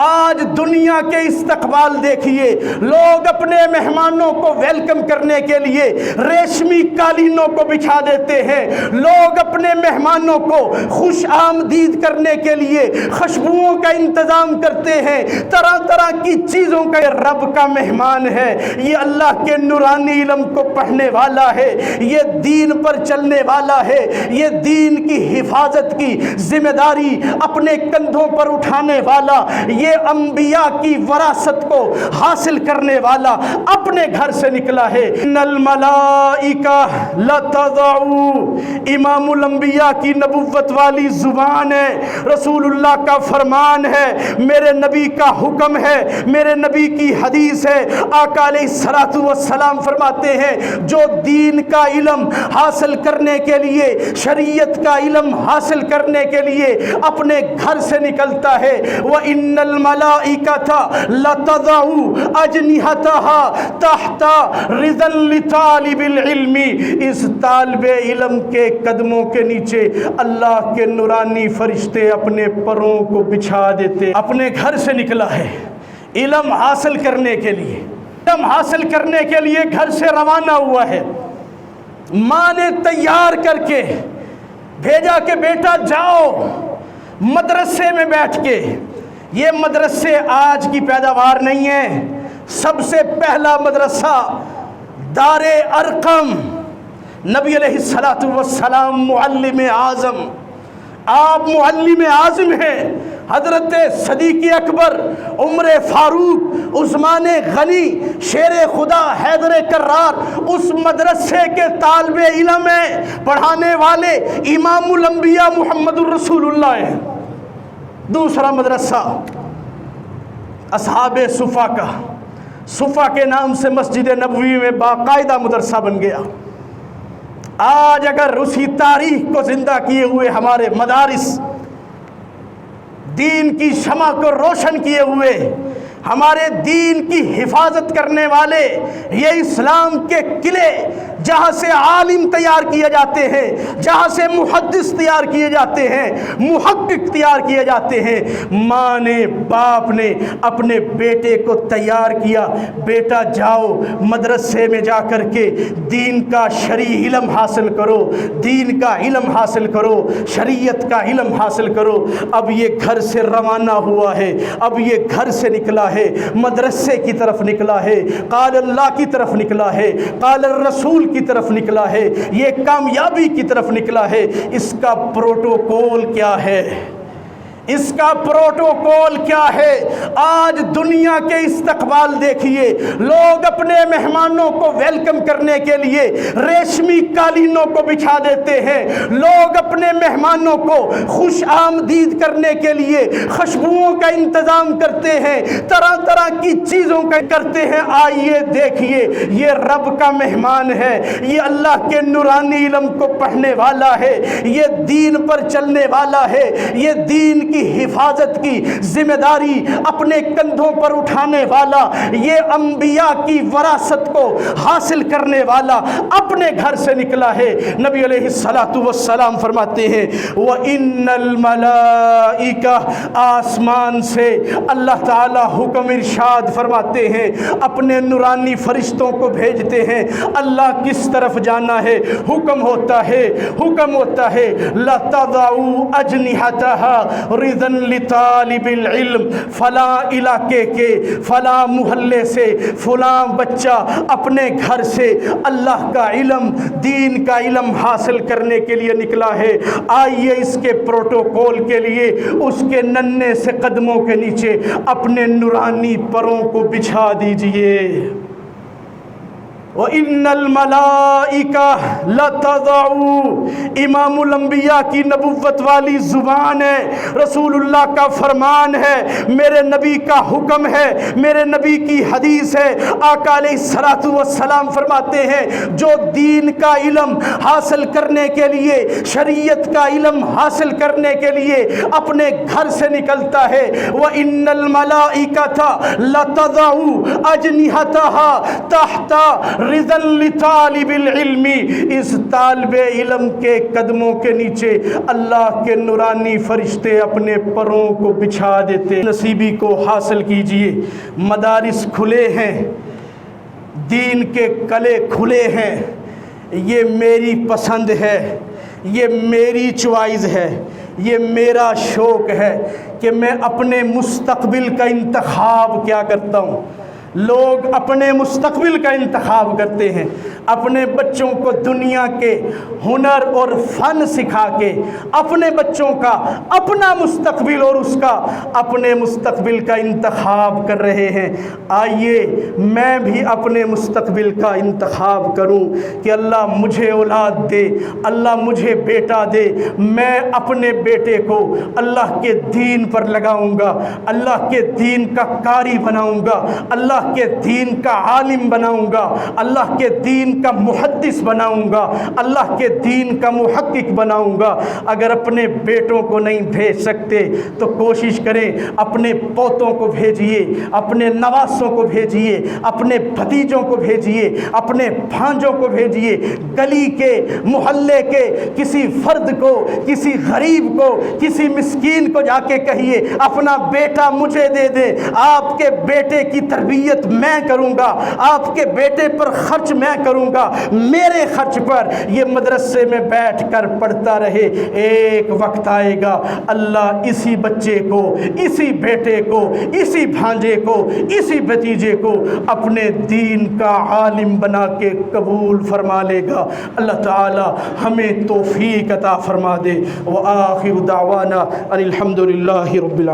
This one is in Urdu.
آج دنیا کے استقبال دیکھیے، لوگ اپنے مہمانوں کو ویلکم کرنے کے لیے ریشمی قالینوں کو بچھا دیتے ہیں، لوگ اپنے مہمانوں کو خوش آمدید کرنے کے لیے خوشبوؤں کا انتظام کرتے ہیں، طرح طرح کی چیزوں کا۔ رب کا مہمان ہے، یہ اللہ کے نورانی علم کو پڑھنے والا ہے، یہ دین پر چلنے والا ہے، یہ دین کی حفاظت کی ذمہ داری اپنے کندھوں پر اٹھانے والا، یہ انبیاء کی وراثت کو حاصل کرنے والا اپنے گھر سے نکلا ہے۔ ان الملائکہ لتضع، امام الانبیاء کی نبوت والی زبان ہے، رسول اللہ کا فرمان ہے، میرے نبی کا حکم ہے، میرے نبی کی حدیث ہے۔ آقا علیہ الصلوۃ والسلام فرماتے ہیں جو دین کا علم حاصل کرنے کے لیے، شریعت کا علم حاصل کرنے کے لیے اپنے گھر سے نکلتا ہے، وَإِنَّ الْمَلَائِكَةَ لَتَضَعُ أَجْنِحَتَهَا تَحْتَ رِضًا لِطَالِبِ الْعِلْمِ، اس طالب علم کے قدموں کے نیچے اللہ کے نورانی فرشتے اپنے پروں کو بچھا دیتے۔ اپنے گھر سے نکلا ہے علم حاصل کرنے کے لیے، علم حاصل کرنے کے لیے گھر سے روانہ ہوا ہے، ماں نے تیار کر کے بھیجا کہ بیٹا جاؤ مدرسے میں بیٹھ کے۔ یہ مدرسے آج کی پیداوار نہیں ہے، سب سے پہلا مدرسہ دار ارقم، نبی علیہ الصلوۃ والسلام معلم اعظم، آپ معلم اعظم ہیں، حضرت صدیق اکبر، عمر فاروق، عثمان غنی، شیر خدا حیدر کرار اس مدرسے کے طالب علم ہیں، پڑھانے والے امام الانبیاء محمد الرسول اللہ ہیں۔ دوسرا مدرسہ اصحاب صفا کا، صفا کے نام سے مسجد نبوی میں باقاعدہ مدرسہ بن گیا۔ آج اگر اسی تاریخ کو زندہ کیے ہوئے ہمارے مدارس، دین کی شمع کو روشن کیے ہوئے، ہمارے دین کی حفاظت کرنے والے، یہ اسلام کے قلعے جہاں سے عالم تیار کیے جاتے ہیں، جہاں سے محدث تیار کیے جاتے ہیں، محقق تیار کیے جاتے ہیں، ماں نے، باپ نے اپنے بیٹے کو تیار کیا، بیٹا جاؤ مدرسے میں جا کر کے دین کا شرعی علم حاصل کرو، دین کا علم حاصل کرو، شریعت کا علم حاصل کرو۔ اب یہ گھر سے روانہ ہوا ہے، اب یہ گھر سے نکلا ہے، مدرسے کی طرف نکلا ہے، قال اللہ کی طرف نکلا ہے، قال الرسول کی طرف نکلا ہے، یہ کامیابی کی طرف نکلا ہے۔ اس کا پروٹوکول کیا ہے؟ اس کا پروٹوکول کیا ہے؟ آج دنیا کے استقبال دیکھیے، لوگ اپنے مہمانوں کو ویلکم کرنے کے لیے ریشمی قالینوں کو بچھا دیتے ہیں، لوگ اپنے مہمانوں کو خوش آمدید کرنے کے لیے خوشبوؤں کا انتظام کرتے ہیں، طرح طرح کی چیزوں کا کرتے ہیں۔ آئیے دیکھیے، یہ رب کا مہمان ہے، یہ اللہ کے نورانی علم کو پڑھنے والا ہے، یہ دین پر چلنے والا ہے، یہ دین کی حفاظت کی ذمہ داری اپنے کندھوں پر اٹھانے والا، یہ انبیاء کی وراثت کو حاصل کرنے والا اپنے گھر سے نکلا ہے۔ نبی علیہ الصلوۃ والسلام فرماتے ہیں وَإِنَّ الْمَلَائِكَةَ، آسمان سے اللہ تعالی حکم ارشاد فرماتے ہیں، اپنے نورانی فرشتوں کو بھیجتے ہیں۔ اللہ کس طرف جانا ہے؟ حکم ہوتا ہے، حکم ہوتا ہے لَتَضَعُ أَجْنِحَتَهَا رِضًا لِطَالِبِ الْعِلْمِ، فلاں علاقے کے فلاں محلے سے فلاں بچہ اپنے گھر سے اللہ کا علم، دین کا علم حاصل کرنے کے لیے نکلا ہے، آئیے اس کے پروٹوکول کے لیے اس کے ننھے سے قدموں کے نیچے اپنے نورانی پروں کو بچھا دیجئے۔ وَإِنَّ الْمَلَائِكَةَ لَتَضَعُ، امام الانبیاء کی نبوت والی زبان ہے، رسول اللہ کا فرمان ہے، میرے نبی کا حکم ہے، میرے نبی کی حدیث ہے۔ آقا علیہ الصلوۃ والسلام فرماتے ہیں جو دین کا علم حاصل کرنے کے لیے، شریعت کا علم حاصل کرنے کے لیے اپنے گھر سے نکلتا ہے، وَإِنَّ الْمَلَائِكَةَ لَتَضَعُ أَجْنِحَتَهَا تَحْتَ رضا لطالب العلم، اس طالب علم کے قدموں کے نیچے اللہ کے نورانی فرشتے اپنے پروں کو بچھا دیتے۔ نصیبی کو حاصل کیجئے، مدارس کھلے ہیں، دین کے کلے کھلے ہیں، یہ میری پسند ہے، یہ میری چوائس ہے، یہ میرا شوق ہے کہ میں اپنے مستقبل کا انتخاب کیا کرتا ہوں۔ لوگ اپنے مستقبل کا انتخاب کرتے ہیں، اپنے بچوں کو دنیا کے ہنر اور فن سکھا کے اپنے بچوں کا اپنا مستقبل اور اس کا اپنے مستقبل کا انتخاب کر رہے ہیں۔ آئیے میں بھی اپنے مستقبل کا انتخاب کروں کہ اللہ مجھے اولاد دے، اللہ مجھے بیٹا دے، میں اپنے بیٹے کو اللہ کے دین پر لگاؤں گا، اللہ کے دین کا قاری بناؤں گا، اللہ کے دین کا عالم بناؤں گا، اللہ کے دین کا محدث بناؤں گا، اللہ کے دین کا محقق بناؤں گا۔ اگر اپنے بیٹوں کو نہیں بھیج سکتے تو کوشش کریں اپنے پوتوں کو بھیجیے، اپنے نواسوں کو بھیجیے، اپنے بھتیجوں کو بھیجیے، اپنے بھانجوں کو بھیجیے، گلی کے محلے کے کسی فرد کو، کسی غریب کو، کسی مسکین کو جا کے کہیے اپنا بیٹا مجھے دے دے، آپ کے بیٹے کی تربیت میں کروں گا، آپ کے بیٹے پر خرچ میں کروں گا، میرے خرچ پر یہ مدرسے میں بیٹھ کر پڑھتا رہے۔ ایک وقت آئے گا اللہ اسی بچے کو، اسی بیٹے کو، اسی بھانجے کو، اسی بھتیجے کو اپنے دین کا عالم بنا کے قبول فرما لے گا۔ اللہ تعالی ہمیں توفیق عطا فرما دے۔ وآخر دعوانا ان الحمد للہ رب العالمین۔